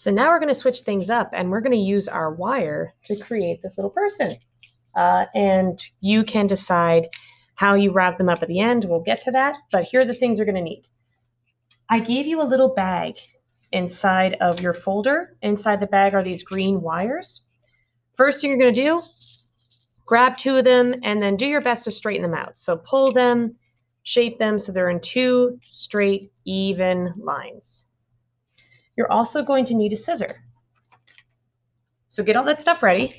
So now we're going to switch things up and we're going to use our wire to create this little person. And you can decide how you wrap them up at the end. We'll get to that, but here are the things you're going to need. I gave you a little bag inside of your folder. Inside the bag are these green wires. First thing you're going to do, grab 2 of them and then do your best to straighten them out. So pull them, shape them so they're in 2 straight, even lines. You're also going to need a scissor. So get all that stuff ready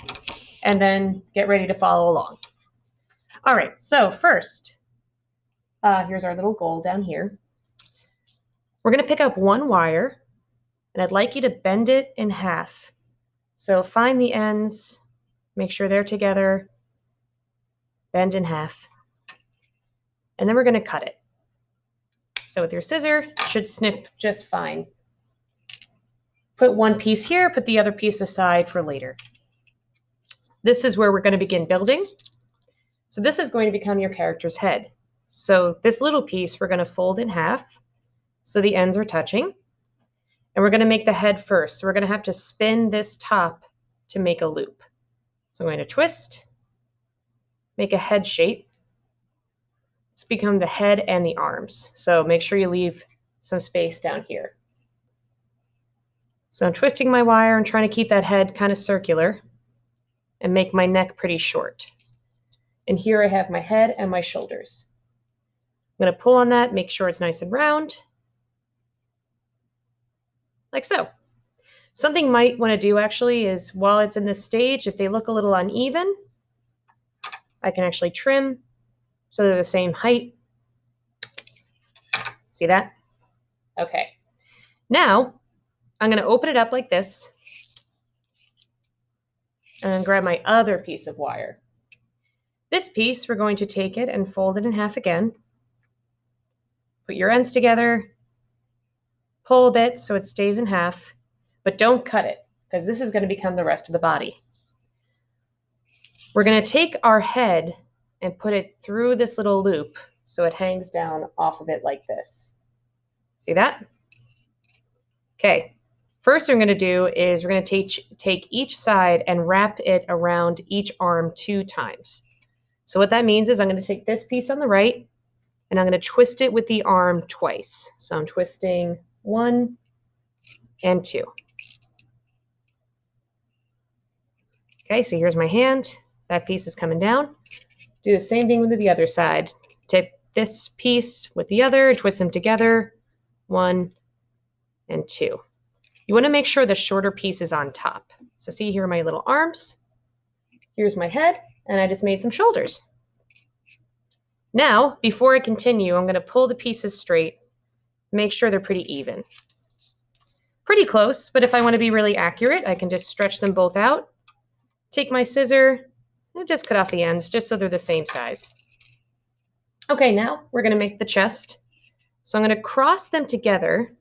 and then get ready to follow along. All right, so first, here's our little goal down here. We're going to pick up 1 wire, and I'd like you to bend it in half. So find the ends, make sure they're together, bend in half, and then we're going to cut it. So with your scissor, it should snip just fine. Put 1 piece here, put the other piece aside for later. This is where we're going to begin building. So this is going to become your character's head. So this little piece we're going to fold in half so the ends are touching. And we're going to make the head first. So we're going to have to spin this top to make a loop. So I'm going to twist, make a head shape. It's become the head and the arms. So make sure you leave some space down here. So I'm twisting my wire and trying to keep that head kind of circular and make my neck pretty short. And here I have my head and my shoulders. I'm going to pull on that, make sure it's nice and round, like so. Something you might want to do actually is while it's in this stage, if they look a little uneven, I can actually trim so they're the same height. See that? Okay. Now, I'm going to open it up like this and then grab my other piece of wire. This piece, we're going to take it and fold it in half again. Put your ends together, pull a bit so it stays in half, but don't cut it because this is going to become the rest of the body. We're going to take our head and put it through this little loop so it hangs down off of it like this. See that? Okay. First thing we're going to do is we're going to take each side and wrap it around each arm 2 times. So what that means is I'm going to take this piece on the right and I'm going to twist it with the arm twice. So I'm twisting 1 and 2. Okay, so here's my hand. That piece is coming down. Do the same thing with the other side. Take this piece with the other, twist them together, 1 and 2. You want to make sure the shorter piece is on top. So see here are my little arms. Here's my head, and I just made some shoulders. Now, before I continue, I'm going to pull the pieces straight, make sure they're pretty even. Pretty close, but if I want to be really accurate, I can just stretch them both out, take my scissor, and just cut off the ends just so they're the same size. Okay, now we're going to make the chest. So I'm going to cross them together,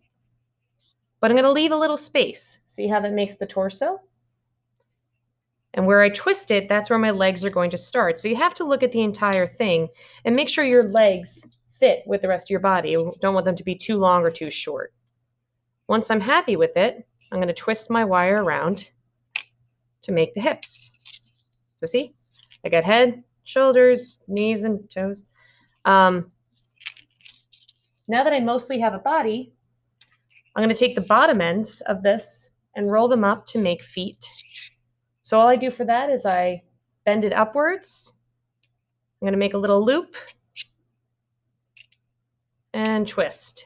but I'm going to leave a little space. See how that makes the torso? And where I twist it, that's where my legs are going to start. So you have to look at the entire thing and make sure your legs fit with the rest of your body. You don't want them to be too long or too short. Once I'm happy with it, I'm going to twist my wire around to make the hips. So see, I got head, shoulders, knees, and toes. Now that I mostly have a body, I'm going to take the bottom ends of this and roll them up to make feet. So all I do for that is I bend it upwards. I'm going to make a little loop and twist.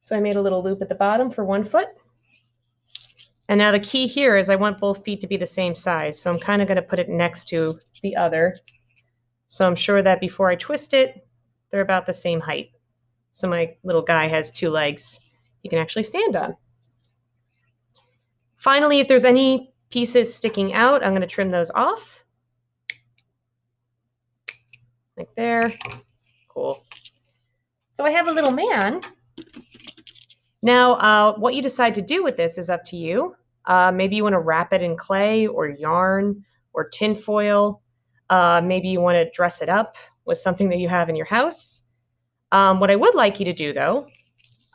So I made a little loop at the bottom for 1 foot. And now the key here is I want both feet to be the same size. So I'm kind of going to put it next to the other. So I'm sure that before I twist it, they're about the same height. So my little guy has 2 legs he can actually stand on. Finally, if there's any pieces sticking out, I'm going to trim those off. Like there. Cool. So I have a little man. Now, what you decide to do with this is up to you. Maybe you want to wrap it in clay or yarn or tin foil. Maybe you want to dress it up with something that you have in your house. What I would like you to do, though,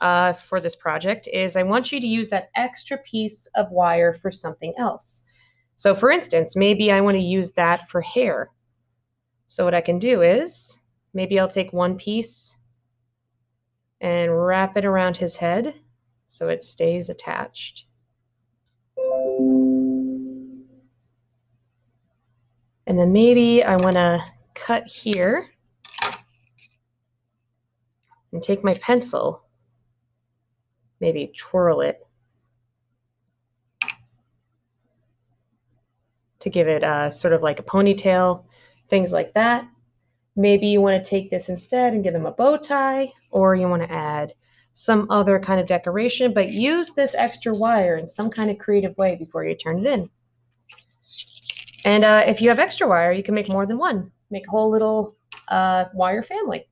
for this project is I want you to use that extra piece of wire for something else. So for instance, maybe I want to use that for hair. So what I can do is maybe I'll take one piece and wrap it around his head so it stays attached. And then maybe I want to cut here and take my pencil, maybe twirl it to give it sort of like a ponytail, things like that. Maybe you want to take this instead and give him a bow tie, or you want to add some other kind of decoration, but use this extra wire in some kind of creative way before you turn it in. And if you have extra wire, you can make more than one. Make a whole little wire family.